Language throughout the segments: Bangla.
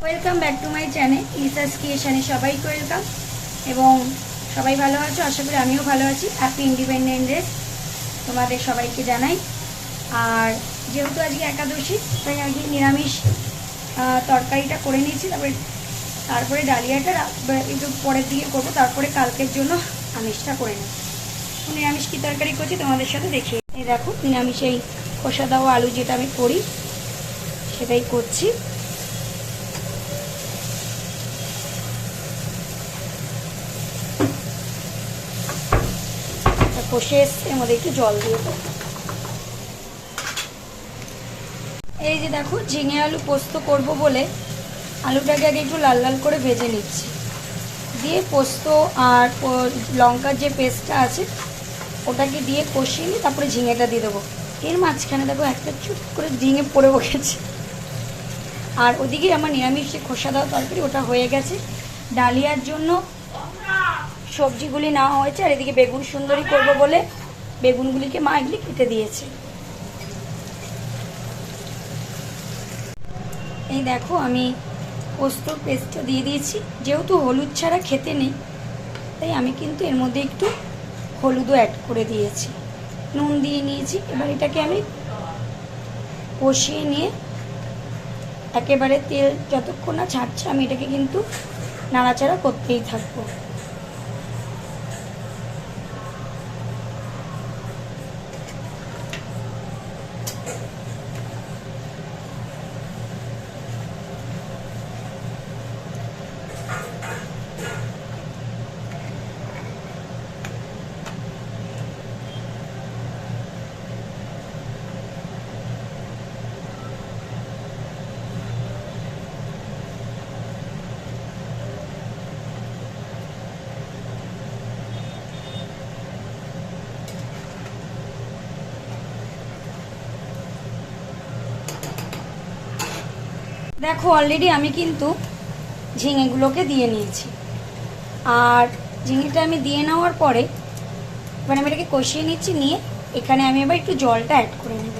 Welcome back to my channel Lisa's ক্রিয়েশনে সবাইকে ওয়েলকাম এবং সবাই ভালো আছো, আশা করি আমিও ভালো আছি। হ্যাপি ইন্ডিপেন্ডেন্স ডে তোমাদের সবাইকে জানাই। আর যেহেতু আজকে একাদশী, তাই আজকে নিরামিষ তরকারিটা করে নিয়েছি। তারপরে ডালিয়াটা একটু পরের দিকে করবো, তারপরে কালকের জন্য আমিষটা করে নেব। নিরামিষ কী তরকারি করছি তোমাদের সাথে দেখিয়ে। এই দেখো, নিরামিষ এই খোসা দেওয়া আলু যেটা আমি করি সেটাই করছি। কষে এসছে, এর মধ্যে একটু জল দিয়ে দেবো। এই যে দেখো, ঝিঙে আলু পোস্ত করব বলে আলুটাকে আগে একটু লাল লাল করে ভেজে নিচ্ছি, দিয়ে পোস্ত আর লঙ্কার যে পেস্টটা আছে ওটাকে দিয়ে কষিয়ে নিয়ে তারপরে ঝিঙেটা দিয়ে দেবো। এর মাঝখানে দেখো একটা চুপ করে ঝিঙে পড়ে বসেছে। আর ওদিকে আমার নিরামিষ যে খোসা দেওয়া তরকারি ওটা হয়ে গেছে। ডালিয়ার জন্য সবজিগুলি নেওয়া হয়েছে, আর এদিকে বেগুন সুন্দরী করব বলে বেগুনগুলিকে মা এগুলি কেটে দিয়েছে। এই দেখো, আমি পোস্তর পেস্টটা দিয়ে দিয়েছি। যেহেতু হলুদ ছাড়া খেতে নেই, তাই আমি কিন্তু এর মধ্যে একটু হলুদও অ্যাড করে দিয়েছি, নুন দিয়ে নিয়েছি। এবার এটাকে আমি কষিয়ে নিয়ে একেবারে তেল যতক্ষণ না ছাড়ছে আমি এটাকে কিন্তু নাড়াচাড়া করতেই থাকবো। দেখো, অলরেডি আমি কিন্তু ঝিঙেগুলোকে দিয়ে নিয়েছি। আর ঝিঙেটা আমি দিয়ে নেওয়ার পরে এবার আমি এটাকে কষিয়ে নিচ্ছি। নিয়ে এখানে আমি এবার একটু জলটা অ্যাড করে নেব,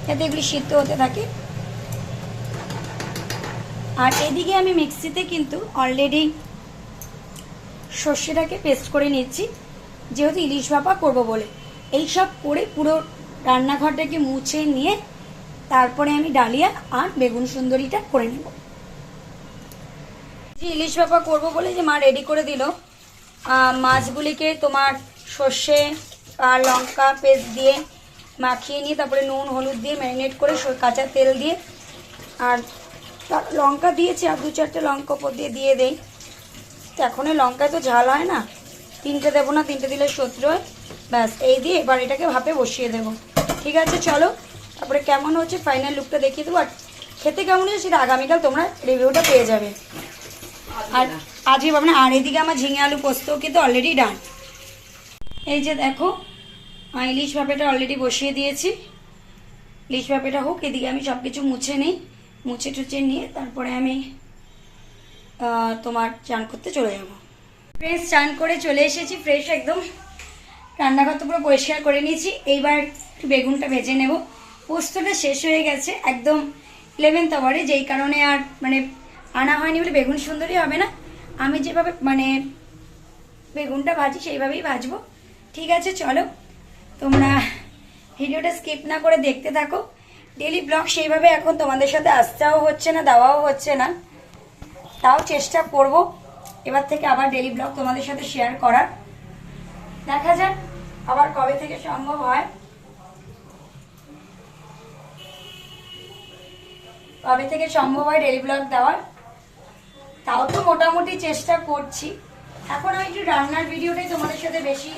যাতে এগুলি সিদ্ধ হতে থাকে। আর এদিকে আমি মিক্সিতে কিন্তু অলরেডি সর্ষেটাকে পেস্ট করে নিচ্ছি, যেহেতু ইলিশ ভাপা করবো বলে। এইসব করে পুরো রান্নাঘরটাকে মুছে নিয়ে তারপরে আমি ডালিয়া আর বেগুন সুন্দরীটা করে নেব। যে ইলিশ ভাপা করবো বলে যে মা রেডি করে দিল, মাছগুলিকে তোমার সর্ষে আর লঙ্কা পেস্ট দিয়ে মাখিয়ে নিয়ে তারপরে নুন হলুদ দিয়ে ম্যারিনেট করে কাঁচা তেল দিয়ে আর লঙ্কা দিয়েছি, আর 2-4টে লঙ্কা ওপর দিয়ে দেই। তো এখন এই লঙ্কায় তো ঝাল হয় না, 3টে দেবো না, 3টে দিলে শত্রু হয়। ব্যাস এই দিয়ে এবার এটাকে ভাপে বসিয়ে দেবো। ঠিক আছে, চলো তারপরে কেমন হচ্ছে ফাইনাল লুকটা দেখিয়ে দেবো। আর খেতে কেমন হচ্ছে সেটা আগামীকাল তোমরা রিভিউটা পেয়ে যাবে। আর আজকে ভাবনা। আর এদিকে আমার ঝিঙে আলু পোস্তও কিন্তু অলরেডি ডান। এই যে দেখো, ইলিশ ভাপেটা অলরেডি বসিয়ে দিয়েছি। ইলিশ ভাপেটা হোক, এদিকে আমি সব কিছু মুছে নিই। মুছে টুছে নিয়ে তারপরে আমি তোমার চান করতে চলে যাব। ফ্রেশ চান করে চলে এসেছি, ফ্রেশ একদম। রান্নাঘর তো পুরো পরিষ্কার করে নিয়েছি। এইবার একটু বেগুনটা ভেজে নেব। পোস্তটা শেষ হয়ে গেছে একদম 11th আওয়ারে, যেই কারণে আর আনা হয়নি বলে বেগুন সুন্দরী হবে না। আমি যেভাবে বেগুনটা ভাজি সেইভাবেই ভাজবো। ঠিক আছে, চলো তোমরা ভিডিওটা স্কিপ না করে দেখতে থাকো। ডেলি ব্লগ সেইভাবে এখন তোমাদের সাথে আসতেও হচ্ছে না, দেওয়াও হচ্ছে না, তাও চেষ্টা করব এবার থেকে আবার ডেলি ব্লগ তোমাদের সাথে শেয়ার করার। দেখা যাক আবার কবে থেকে সম্ভব হয়, ডেলি ব্লগ দেওয়ার। তাও তো মোটামুটি চেষ্টা করছি। এখন আমি একটু রান্নার ভিডিওটাই তোমাদের সাথে বেশি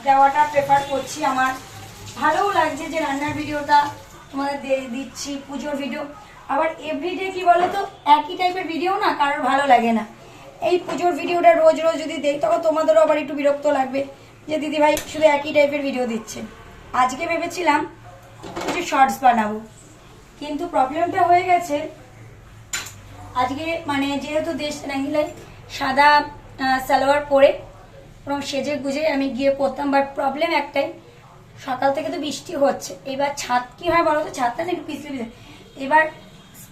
দেওয়াটা প্রেফার করছি। আমার ভালোও লাগছে যে রান্নার ভিডিওটা তোমাদের দিচ্ছি, পুজোর ভিডিও। আবার এভরিডে কি বলো তো, একই টাইপের ভিডিও না কারোর ভালো লাগে না। এই পুজোর ভিডিওটা রোজ রোজ যদি দেই তখন তোমাদেরও আবার একটু বিরক্ত লাগবে যে দিদিভাই শুধু একই টাইপের ভিডিও দিচ্ছে। আজকে ভেবেছিলাম কিছু শর্টস বানাবো, কিন্তু প্রবলেমটা হয়ে গেছে আজকে যেহেতু দেশ রাঙ্গিলায় সাদা সালোয়ার পরে এবং সেজে গুজে আমি গিয়ে পড়তাম। বাট প্রবলেম একটাই, সকাল থেকে তো বৃষ্টি হচ্ছে। এবার ছাদ কি হয় বলো তো, ছাদটা না একটু পিছলে এবার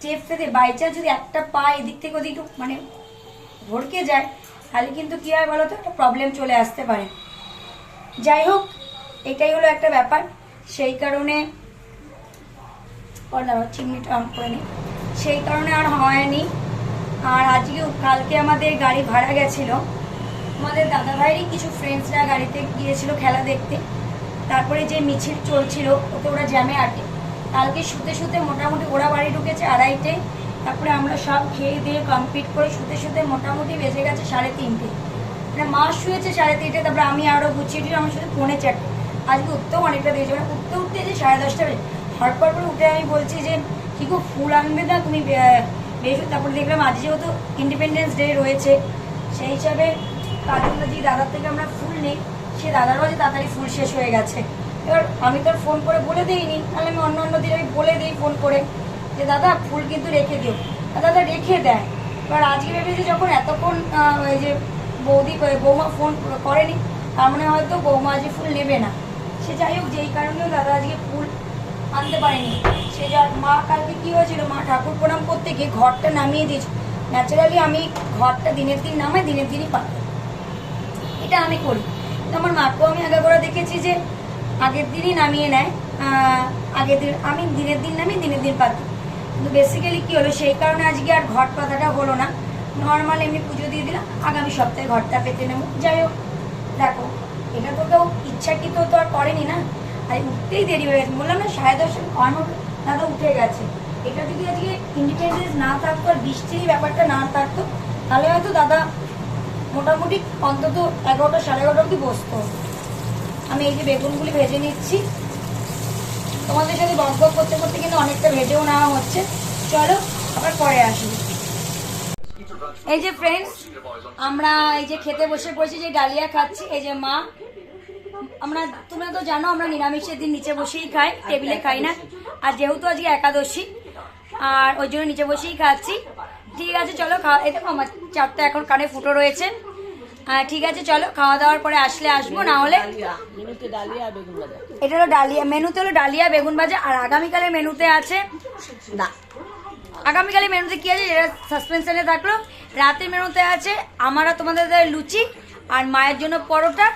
স্টেপ ফেলে বাই চান্স যদি একটা পা এদিক থেকে ওদিক মানে ভরকে যায়, তাহলে কিন্তু কী হয় বলো তো, একটা প্রবলেম চলে আসতে পারে। যাই হোক, এটাই হলো একটা ব্যাপার। সেই কারণে চিমনিটা অন করে নিই, সেই কারণে আর হয়নি। আর আজকে কালকে আমাদের গাড়ি ভাড়া গেছিল, আমাদের দাদাভাইয়েরই কিছু ফ্রেন্ডসরা গাড়িতে গিয়েছিল খেলা দেখতে। তারপরে যে মিছিল চলছিল ওতে ওরা জ্যামে আটে। কালকে শুতে শুতে মোটামুটি ওরা বাড়ি ঢুকেছে 2:30-টে, তারপরে আমরা সব খেয়ে দিয়ে কমপ্লিট করে শুতে শুতে মোটামুটি বেজে গেছে 3:30। মানে মা শুয়েছে 3:30, তারপরে আমি আরও গুছিয়ে দিয়ে আমার সাথে 3:45। আজকে উঠতেও অনেকটা দিয়েছে, মানে উঠতে যে 10:30 বেজে। হটপট করে উঠে আমি বলছি যে কি গো ফুল আনবে না তুমি বেশ। তারপরে দেখলাম আজ যেহেতু ইন্ডিপেন্ডেন্স ডে রয়েছে, সেই হিসাবে কাজলদা যে দাদার থেকে আমরা ফুল নেই, সে দাদারও যে তাড়াতাড়ি ফুল শেষ হয়ে গেছে। এবার আমি তো ফোন করে বলে দিইনি, তাহলে আমি অন্য দিন আমি বলে দিই ফোন করে যে দাদা ফুল কিন্তু রেখে দিও, দাদা রেখে দেয়। এবার আজকে ভেবেছি যখন এতক্ষণ ওই যে বৌমা ফোন করেনি, তার মানে হয়তো বৌমা আজকে ফুল নেবে না। সে যাই হোক, যেই কারণেও দাদা আজকে ফুল আনতে পারেনি। সে যা মা কালকে কী হয়েছিল, মা ঠাকুর প্রণাম করতে গিয়ে ঘরটা নামিয়ে দিয়েছে। ন্যাচারালি আমি ঘরটা দিনের দিন নামাই, দিনের দিনই পাতাই, এটা আমি করি। কিন্তু আমার মাকেও আমি আগে করে দেখেছি যে আগের দিনই নামিয়ে নেয়, আগের দিন আমি দিনের দিন নামিয়ে দিনের দিন পাতি। কিন্তু বেসিক্যালি কী হলো, সেই কারণে আজকে আর ঘট পাতাটা হলো না, নর্মাল এমনি পুজো দিয়ে দিলাম। আগামী সপ্তাহে ঘরটা পেতে নেব। যাই হোক, দেখো এটা তো কেউ ইচ্ছাকৃত তো আর করেনি না, আর উঠতেই দেরি হয়ে গেছে। বললাম না 10:30 আমার দাদা উঠে গেছে। এটা যদি আজকে ইন্ডিপেন্ডেন্স না থাকতো আর বৃষ্টির ব্যাপারটা না থাকতো, তাহলে হয়তো দাদা মোটামুটি অন্তত 11টা 11:30 অবধি বসতো। আমি এই যে বেগুনগুলি ভেজে নিচ্ছি, তোমাদের সাথে বক বক করতে করতে কিন্তু অনেকটা ভেজেও নেওয়া হচ্ছে। চলো আবার পরে আসি। এই যে ফ্রেন্ডস, আমরা এই যে খেতে বসে পড়েছি, যে ডালিয়া খাচ্ছি। এই যে মা, তোমরা তো জানো আমরা নিরামিষের দিন নিচে বসেই খাই, টেবিলে খাই না। আর যেহেতু আজকে একাদশী, আর ওই জন্য নিচে বসেই খাচ্ছি। ঠিক আছে চলো খাওয়া। এই দেখো আমার চারটা এখন কানে ফুটো রয়েছে। ঠিক আছে চলো, খাওয়া দাওয়ার পরে আসলে আসবো, না হলে এটা হলো ডালিয়া, মেনুতে হলো ডালিয়া বেগুন ভাজা। আর আগামীকালের মেনুতে আছে না, আগামীকালের মেনুতে কি আছে যেটা সাসপেন্সনে থাকলো। রাতের মেনুতে আছে আমরা তোমাদের লুচি, আর মায়ের জন্য পরোটা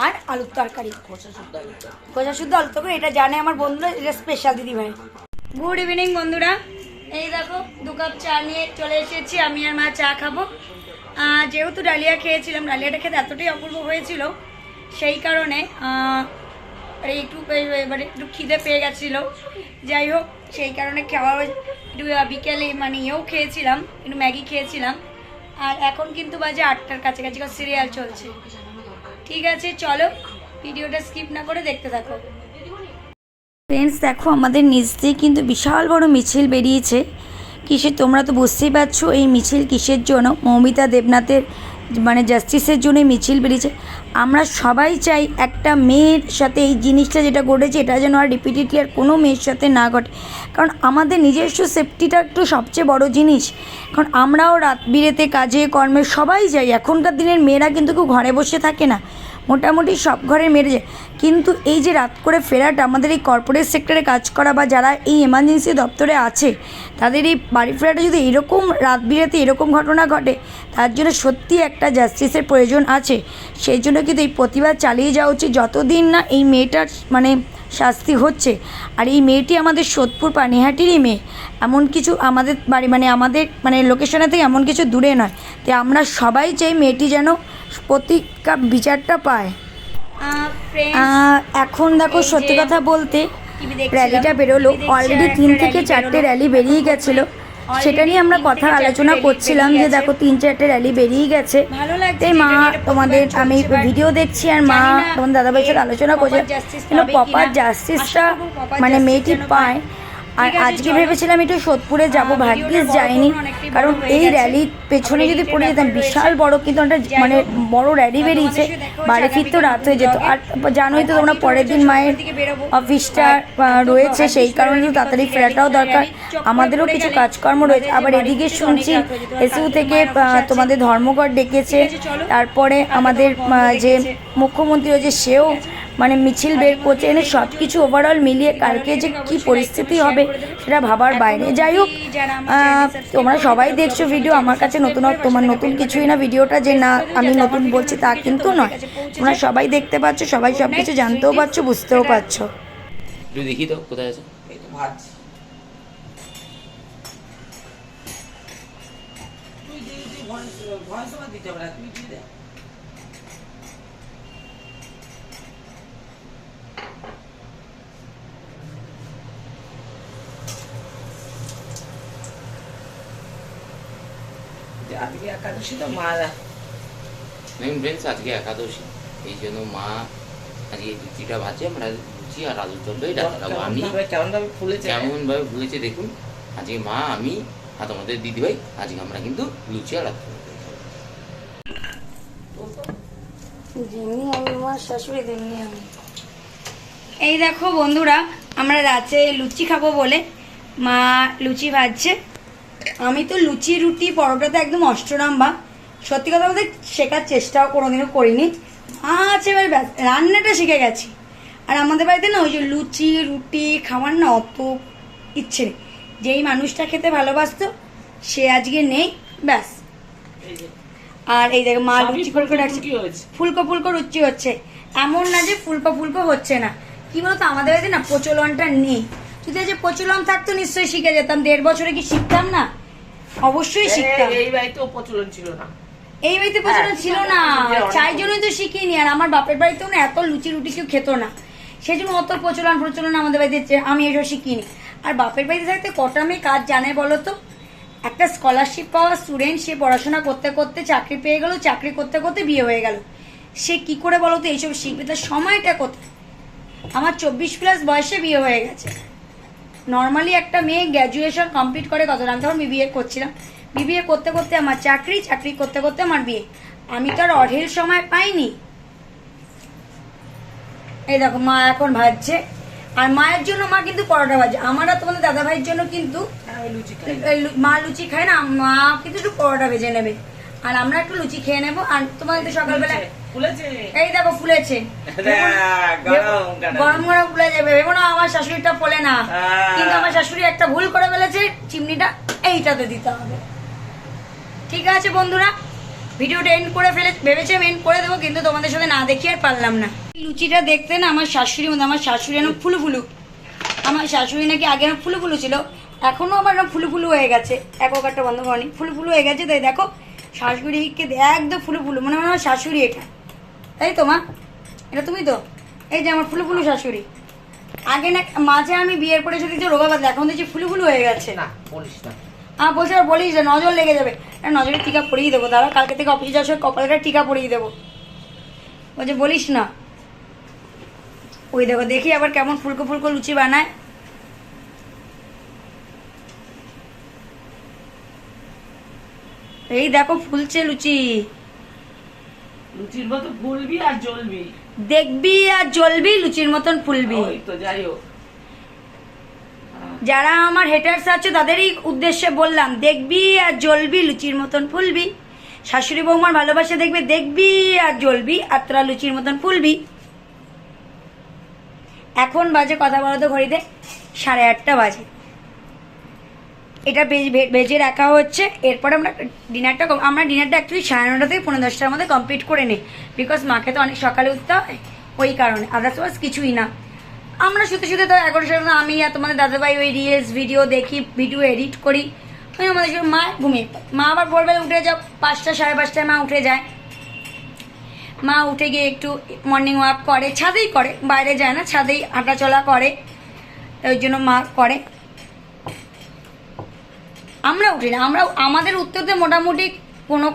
আর আলুর তরকারি, খোসা শুদ্ধ আলুর তরকারি। এটা জানে আমার বন্ধুরা, এটা স্পেশাল দিদি ভাই। গুড ইভিনিং বন্ধুরা, এই দেখো 2 কাপ চা নিয়ে চলে এসেছি। আমি আর মা চা খাবো। যেহেতু ডালিয়া খেয়েছিলাম, ডালিয়াটা খেতে এতটাই অপূর্ব হয়েছিল, সেই কারণে একটু খিদে পেয়ে গেছিলো। যাই হোক, সেই কারণে খাওয়া একটু বিকেলে মানে খেয়েছিলাম, একটু ম্যাগি খেয়েছিলাম। আর এখন কিন্তু বাজে 8টার কাছাকাছি, সিরিয়াল চলছে। ঠিক আছে চলো, ভিডিওটা স্কিপ না করে দেখতে থাকো। ফ্রেন্ডস দেখো, আমাদের নিচ দিয়ে কিন্তু বিশাল বড় মিছিল বেরিয়েছে। কিসের তোমরা তো বুঝতেই পারছো এই মিছিল কিসের জন্য। মৌমিতা দেবনাথের মানে জাস্টিসের জন্য মিছিল বেরিয়েছে। আমরা সবাই চাই একটা মেয়ের সাথে এই জিনিসটা যেটা ঘটেছে, এটা যেন আর রিপিটেডলি আর কোনো মেয়ের সাথে না ঘটে। কারণ আমাদের নিজস্ব সেফটিটা একটু সবচেয়ে বড় জিনিস। কারণ আমরাও রাত বিরেতে কাজে কর্মে সবাই যাই। এখনকার দিনের মেয়েরা কিন্তু কেউ ঘরে বসে থাকে না, মোটামুটি সব ঘরে মেরে যায়। কিন্তু এই যে রাত করে ফেরাটা, আমাদের এই কর্পোরেট সেক্টরে কাজ করা বা যারা এই এমার্জেন্সি দপ্তরে আছে, তাদের এই বাড়ি ফেরাটা যদি এরকম রাত বিরেতে এরকম ঘটনা ঘটে, তার জন্য সত্যি একটা জাস্টিসের প্রয়োজন আছে। সেই জন্য কিন্তু এই প্রতিবাদ চালিয়ে যাওয়া উচিত, যতদিন না এই মেয়েটার মানে শাস্তি হচ্ছে। আর এই মেয়েটি আমাদের সোদপুর পানিহাটিরই মেয়ে, এমন কিছু আমাদের বাড়ি মানে আমাদের মানে লোকেশনের থেকে এমন কিছু দূরে নয়। তাই আমরা সবাই চাই মেয়েটি যেন প্রতিকার বিচারটা পায়। এখন দেখো সত্যি কথা বলতে র্যালিটা বেরোলো, অলরেডি 3 থেকে 4টে র্যালি বেরিয়ে গেছিলো। সেটা নিয়ে আমরা কথা আলোচনা করছিলাম যে দেখো 3-4টে র্যালি বেরিয়ে গেছে। তাই মা তোমাদের আমি ভিডিও দেখছি, আর মা তোমার দাদাভাইয়ের সাথে আলোচনা করছে কিন্তু প্রপার জাস্টিসটা মানে মেয়েটি পায়। আর আজকে ভেবেছিলাম একটু সোদপুরে যাবো, ভাগ্যিস যাইনি। কারণ এই র্যালির পেছনে যদি পড়ে যেতাম, বিশাল বড় কিন্তু একটা মানে বড় র্যালি বেরিয়েছে, বাড়ি ফিরতেও রাত হয়ে যেত। আর জানোই তো তোমরা পরের দিন মায়ের অফিসটা রয়েছে, সেই কারণে তাড়াতাড়ি ফেরাটাও দরকার, আমাদেরও কিছু কাজকর্ম রয়েছে। আবার এদিকে শুনছি এসইউ থেকে তোমাদের ধর্মঘট ডেকেছে। তারপরে আমাদের যে মুখ্যমন্ত্রী রয়েছে সেও মানে মিছিল বের করছে, এনে সব কিছু ওভারঅল মিলিয়ে কালকে যে কি পরিস্থিতি হবে সেটা ভাবার বাইরে। যাই হোক, তোমরা সবাই দেখছো ভিডিও, আমার কাছে তোমার নতুন কিছুই না ভিডিওটা, যে না আমি নতুন বলছি তা কিন্তু নয়, তোমরা সবাই দেখতে পাচ্ছ, সবাই সব কিছু জানতেও পারছো, বুঝতেও পারছো। দেখি তো কোথায় আছে। আজকে একাদশী তো মা ফ্রেন্ডস, আজকে একাদশী, এই জন্য মা আজকে লুচিটা ভাজছে। আমরা লুচি আর আলুর তরকারি রাখবো। আমি কেমন ভাবে ফুলেছে দেখুন। আজকে মা, আমি আর তোমাদের দিদিভাই আজকে আমরা কিন্তু লুচি আর আলুর তরকারি। যেমনি আমি আমার শাশুড়ি তেমনি আমি। এই দেখো বন্ধুরা, আমরা রাতে লুচি খাবো বলে মা লুচি ভাজছে। আমি তো লুচি রুটি পরোটাতে একদম অষ্টরাম্বা, সত্যি কথা বলতে শেখার চেষ্টাও কোনোদিনও করিনি। আচ্ছা, এবার ব্যাস রান্নাটা শিখে গেছি। আর আমাদের বাড়িতে না ওই যে লুচি রুটি খাওয়ার না অত ইচ্ছে নেই। যেই মানুষটা খেতে ভালোবাসতো সে আজকে নেই, ব্যাস। আর এই দেখো মা লুচি করে রাখছে, ফুলকো ফুলকো লুচি হচ্ছে। এমন না যে ফুলকো ফুলকো হচ্ছে না, কি বলতো আমাদের বাড়িতে না প্রচলনটা নেই। যদি যে প্রচলন থাকতো নিশ্চয়ই শিখে যেতাম। 1.5 বছরে কি শিখতাম না? অবশ্যই শিখতাম। এই বাড়িতে প্রচলন ছিল না, এই বাড়িতে প্রচলন ছিল না, চাই জন্যই তো শিখিনি। আর আমার বাপের বাড়িতেও না এত লুচি রুটি কেউ খেত না, সেই জন্য অত প্রচলন আমাদের বাড়িতে আমি এসব শিখিনি। আর বাপের বাড়িতে থাকতে কটা মেয়ে কাজ জানে বলো তো? একটা স্কলারশিপ পাওয়া স্টুডেন্ট, সে পড়াশোনা করতে করতে চাকরি পেয়ে গেল, চাকরি করতে করতে বিয়ে হয়ে গেল, সে কি করে বলো তো এইসব শিখবে? তার সময়টা কোথায়? আমার 24+ বয়সে বিয়ে হয়ে গেছে। নর্মালি একটা মেয়ে গ্র্যাজুয়েশন কমপ্লিট করে কত, আমি তখন বিবিএ করছিলাম, বিবিএ করতে করতে আমার চাকরি, চাকরি করতে করতে আমার বিয়ে। আমি তো আর অঢেল সময় পাইনি। এই দেখো মা এখন ভাজছে, আর মায়ের জন্য মা কিন্তু পরোটা ভাজছে। আমার আর তোমাদের দাদা ভাইয়ের জন্য কিন্তু মা লুচি খায় না, মা কিন্তু একটু পরোটা ভেজে নেবে, আর আমরা একটু লুচি খেয়ে নেবো। আর তোমাদের তো সকালবেলা এই দেখো ফুলেছে, গরম গরম ফুলে যাবে। ভেবো না আমার শাশুড়িটা ফোলে না, কিন্তু আমার শাশুড়ি একটা ভুল করে ফেলেছে, চিমনিটা এইটাতে দিতে হবে। ঠিক আছে বন্ধুরা, ভিডিওটা এন্ড করে ভেবেছে এন্ড করে দেবো, কিন্তু তোমাদের সাথে না দেখি আর পারলাম না। লুচিটা দেখতে না আমার শাশুড়ির মধ্যে, আমার শাশুড়ি যেন ফুলু ফুলু। আমার শাশুড়ি নাকি আগে ফুলু ফুলু ছিল, এখনো আবার ফুলু ফুলু হয়ে গেছে। একটা বন্ধ করেনি, ফুলু ফুলু হয়ে গেছে। তাই দেখো শাশুড়িকে একদম ফুলু ফুলু, মনে হয় আমার শাশুড়ি এটা, তাই তো মা? এটা তুমি তো? এই যে আমার ফুলু ফুলু শাশুড়ি। আগে না মাঝে আমি বিয়ের পরে যদি রোগা বাঁধলে, এখন দেখছি ফুলু ফুলু হয়ে গেছে। না বলিস না, বলছে আর বলিস না, নজর লেগে যাবে। নজরের টিকা পরিয়ে দেবো, দাঁড়া কালকে থেকে অফিসে যাওয়ার সময় কপালটা টিকা পরিয়ে দেবো। বলছে বলিস না। ওই দেখো দেখি আবার কেমন ফুলকো ফুলকো লুচি বানায়। এই দেখো ফুলছে লুচি, লুচির মতো ফুলবি আর জ্বলবি, দেখবি আর জ্বলবি, লুচির মতন ফুলবি। তো যাই হোক, যারা আমার হেটার্স আছে তাদেরই উদ্দেশ্যে বললাম, দেখবি আর জ্বলবি, লুচির মতন ফুলবি। শাশুড়ি বৌমার ভালোবাসা দেখবে, দেখবি আর জ্বলবি, আর তোরা লুচির মতন ফুলবি। এখন বাজে কথা বলো তো ঘড়িতে 8:30 বাজে। এটা ভেজে রাখা হচ্ছে। এরপরে আমরা ডিনারটা অ্যাকচুয়ালি 9:30 থেকে 9:45 মধ্যে কমপ্লিট করে নিই, বিকজ মাকে তো অনেক সকালে উঠতে হয়, ওই কারণে। আদার্সওয়াইজ কিছুই না। আমরা শুতে শুতে তো 11:30 আমি আর তোমাদের দাদাভাই ওই রিলস ভিডিও দেখি, ভিডিও এডিট করি, ওই আমাদের মা ঘুমিয়ে পায়। মা আবার ভোরবেলা উঠে যাও 5টা 5:30 মা উঠে যায়। মা উঠে গিয়ে একটু মর্নিং ওয়াক করে, ছাদেই করে, বাইরে যায় না, ছাদেই হাঁটাচলা করে, ওই জন্য মা করে। আমরা উঠি না, আমাদের উঠতে মোটামুটি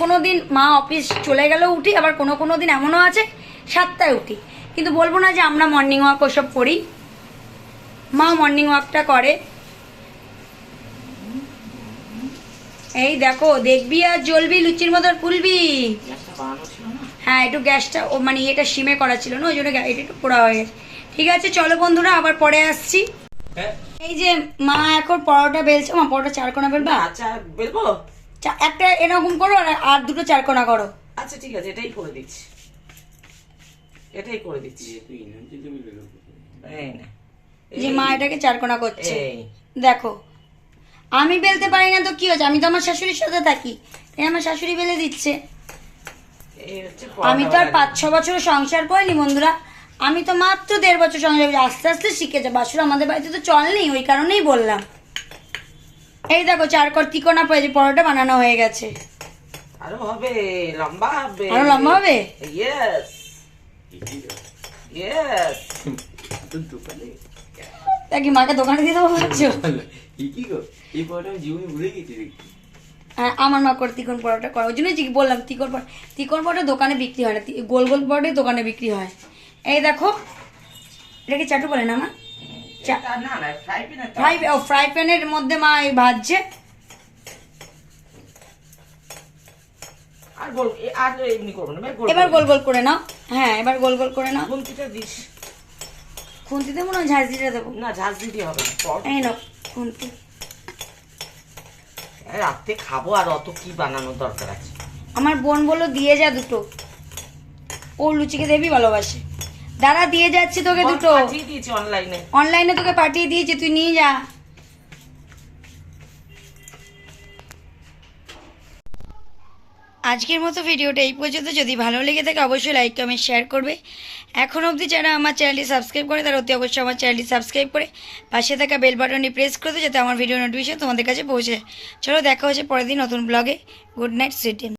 কোনো দিন মা অফিস চলে গেলেও উঠি, আবার কোনো দিন এমনও আছে 7টায় উঠি। কিন্তু বলবো না যে আমরা মর্নিং ওয়াক ওসব করি, মা মর্নিং ওয়াকটা করে। এই দেখো দেখবি আর জ্বলবি, লুচির মতন ফুলবি। হ্যাঁ একটু গ্যাসটা মানে এটা সিমে করা ছিল না, ওই জন্য এটা একটু পোড়া হয়ে গেছে। ঠিক আছে চলো বন্ধুরা, আবার পরে আসছি। এই যে মা এখন পরোটা বেলছে, মা পরোটা 4 কোনা বেলবা? আচ্ছা বেলবো, একটা এরকম করো আর 2টো 4 কোনা করো। আচ্ছা ঠিক আছে, এটাই করে দিচ্ছি। এটাই করে দিচ্ছি এই না। যে মা এটাকে চারকোনা করছে এই দেখো। আমি বেলতে পারি না তো কি হচ্ছে, আমি তো আমার শাশুড়ির সাথে থাকি, এই আমার শাশুড়ি বেলে দিচ্ছে। এই হচ্ছে আমি তো আর 5-6 বছর সংসার করিনি বন্ধুরা, আমি তো মাত্র 1.5 বছর সংসার করি, আস্তে আস্তে শিখেছে। বাসুর আমাদের বাড়িতে তো চল নেই, ওই কারণেই বললাম। এই দেখো চারকোনা তিকোনা পরোটা বানানো হয়ে গেছে। আরো হবে, লম্বা হবে, আরো লম্বা হবে? Yes yes. তা কি মাকে দোকানে দিয়ে দেবো ভাবছো? কি গো, এই পরোটা আমি জীবনে ভুলে গেছি দেখছি। হ্যাঁ, আমার মা করে তিকোন পরোটা করে, ওই জন্যই বললাম তিকোন পরোটা দোকানে বিক্রি হয় না, গোল গোল পরোটাই দোকানে বিক্রি হয়। এই দেখো, এটাকে চাটু বলে না মা? এটা না না ফ্রাই প্যানে ফ্রাই প্যানের মধ্যে মা এই ভাজছে। আর গোল আর এমনি করব না, এবার গোল গোল করে নাও। হ্যাঁ, এবার গোল গোল করে নাও। খুন্তিটা দিস খুন্তিতে মনে হয় ঝাঁঝ দিতে দেবো। না, ঝাঁজ দিতে হবে না। এই নাও খুন্তি। রাতে খাবো, আর অত কি বানানোর দরকার আছে? আমার বোন বললো দিয়ে যা দুটো, ও লুচিকে দেবি ভালোবাসে। দাঁড়া দিয়ে যাচ্ছি তোকে দুটো, পাঠিয়ে দিয়েছি অনলাইনে। অনলাইনে তোকে পাঠিয়ে দিয়েছি, তুই নিয়ে যা। আজকের মতো ভিডিওটা এই পর্যন্ত। যদি ভালো লেগে থাকে অবশ্যই লাইক কমেন্ট শেয়ার করবে। এখন অবধি যারা আমার চ্যানেলটি সাবস্ক্রাইব করে তারা অতি অবশ্যই আমার চ্যানেলটি সাবস্ক্রাইব করে পাশে থাকা বেল বাটনটি প্রেস করে যাতে আমার ভিডিও নোটিফিকেশন তোমাদের কাছে পৌঁছে। চলো দেখা হচ্ছে পরের দিন নতুন ব্লগে। Good night, sweet dream.